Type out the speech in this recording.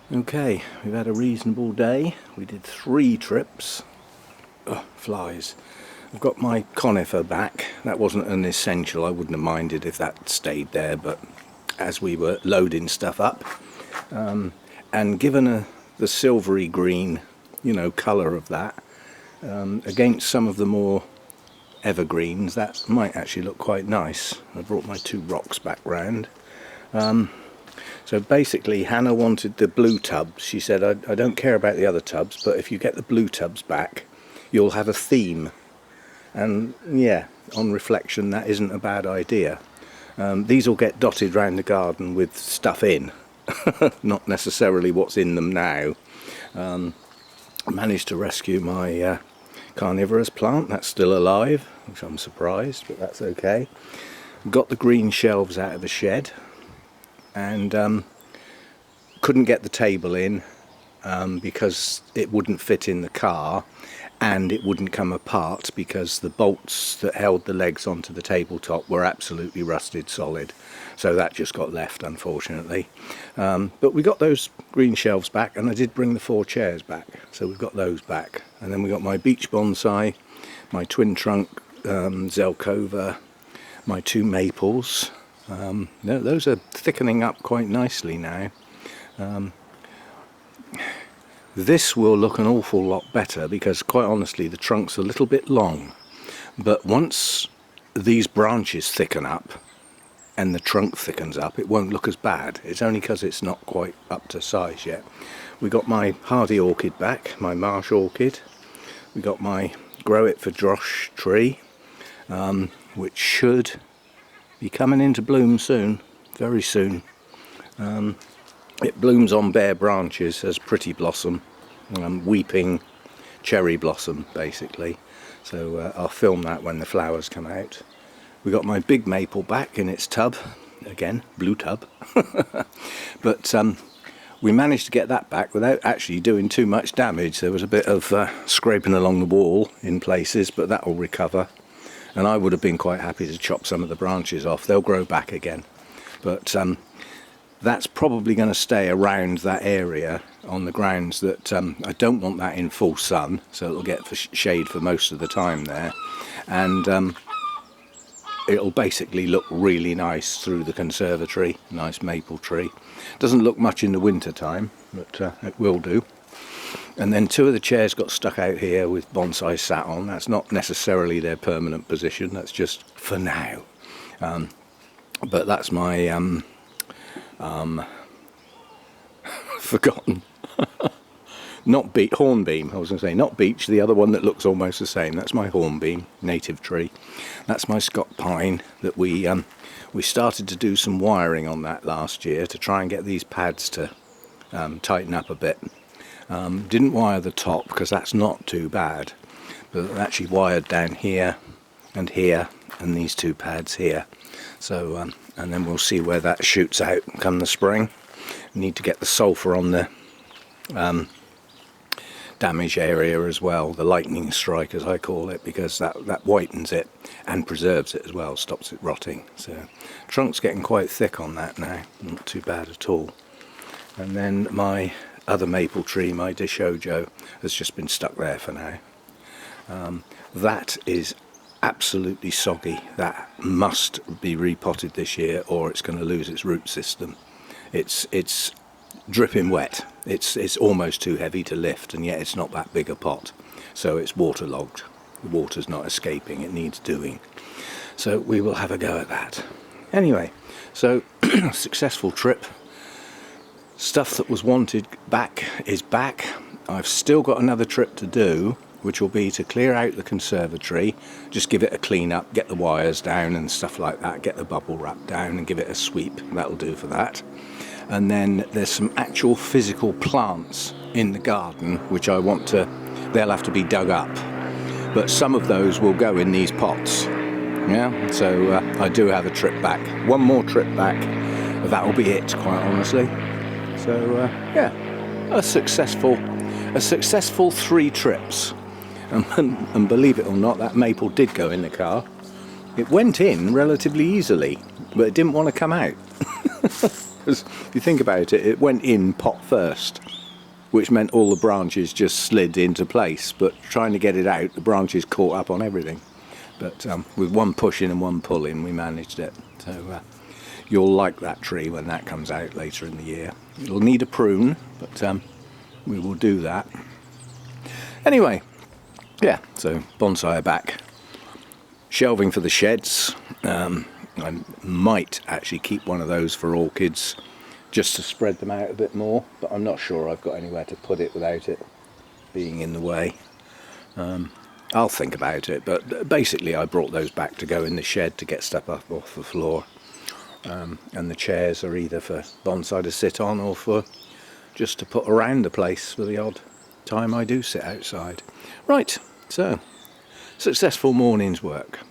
Okay, we've had a reasonable day. We did 3 trips. Ugh, flies. I've got my conifer back. That wasn't an essential. I wouldn't have minded if that stayed there, but as we were loading stuff up, and given the silvery green, colour of that, against some of the more evergreens, that might actually look quite nice. I brought my 2 rocks back round. So basically Hannah wanted the blue tubs. She said, I don't care about the other tubs, but if you get the blue tubs back, you'll have a theme. And yeah, on reflection, that isn't a bad idea. These will get dotted round the garden with stuff in, not necessarily what's in them now. I managed to rescue my carnivorous plant. That's still alive, which I'm surprised, but that's okay. Got the green shelves out of the shed, and couldn't get the table in because it wouldn't fit in the car, and it wouldn't come apart because the bolts that held the legs onto the tabletop were absolutely rusted solid. So that just got left, unfortunately. But we got those green shelves back, and I did bring the 4 chairs back, so we've got those back. And then we got my beach bonsai, my twin trunk Zelkova, my 2 maples. Those are thickening up quite nicely now. This will look an awful lot better because, quite honestly, the trunk's a little bit long. But once these branches thicken up and the trunk thickens up, it won't look as bad. It's only because it's not quite up to size yet. We got my hardy orchid back, my marsh orchid. We got my grow it for Drosh tree, which should be coming into bloom soon, very soon. It blooms on bare branches as pretty blossom, weeping cherry blossom basically. So I'll film that when the flowers come out. We got my big maple back in its tub, again, blue tub. But we managed to get that back without actually doing too much damage. There was a bit of scraping along the wall in places, but that will recover. And I would have been quite happy to chop some of the branches off. They'll grow back again. But that's probably going to stay around that area on the grounds that I don't want that in full sun, so it'll get shade for most of the time there. And it'll basically look really nice through the conservatory, nice maple tree. Doesn't look much in the winter time, but it will do. And then 2 of the chairs got stuck out here with bonsai sat on. That's not necessarily their permanent position, that's just for now. But that's my forgotten not hornbeam. I was going to say not beech, the other one that looks almost the same. That's my hornbeam, native tree. That's my Scott pine that we started to do some wiring on that last year to try and get these pads to tighten up a bit. Didn't wire the top because that's not too bad, but actually wired down here and these 2 pads here. So and then we'll see where that shoots out come the spring. We need to get the sulphur on the damage area as well, the lightning strike as I call it, because that whitens it and preserves it as well, stops it rotting. So trunk's getting quite thick on that now, not too bad at all. And then my other maple tree, my Dishojo, has just been stuck there for now. That is absolutely soggy. That must be repotted this year or it's going to lose its root system. It's dripping wet. It's almost too heavy to lift, and yet it's not that big a pot, so it's waterlogged. The water's not escaping, it needs doing. So we will have a go at that. Anyway, so successful trip. Stuff that was wanted back is back. I've still got another trip to do, which will be to clear out the conservatory, just give it a clean up, get the wires down and stuff like that, get the bubble wrap down and give it a sweep. That'll do for that. And then there's some actual physical plants in the garden which I want to, they'll have to be dug up, but some of those will go in these pots. Yeah, so I do have a trip back, one more trip back, that'll be it, quite honestly. So yeah, a successful 3 trips. And believe it or not, that maple did go in the car. It went in relatively easily, but it didn't want to come out. because if you think about it, it went in pot first, which meant all the branches just slid into place, but trying to get it out, the branches caught up on everything. But with one push in and one pull in, we managed it. So you'll like that tree when that comes out later in the year. It'll need a prune, but we will do that. Anyway, yeah, so bonsai are back. Shelving for the sheds. I might actually keep one of those for orchids just to spread them out a bit more, but I'm not sure I've got anywhere to put it without it being in the way. I'll think about it, but basically I brought those back to go in the shed to get stuff up off the floor. And the chairs are either for bonsai to sit on or for just to put around the place for the odd time I do sit outside. Right, so successful morning's work.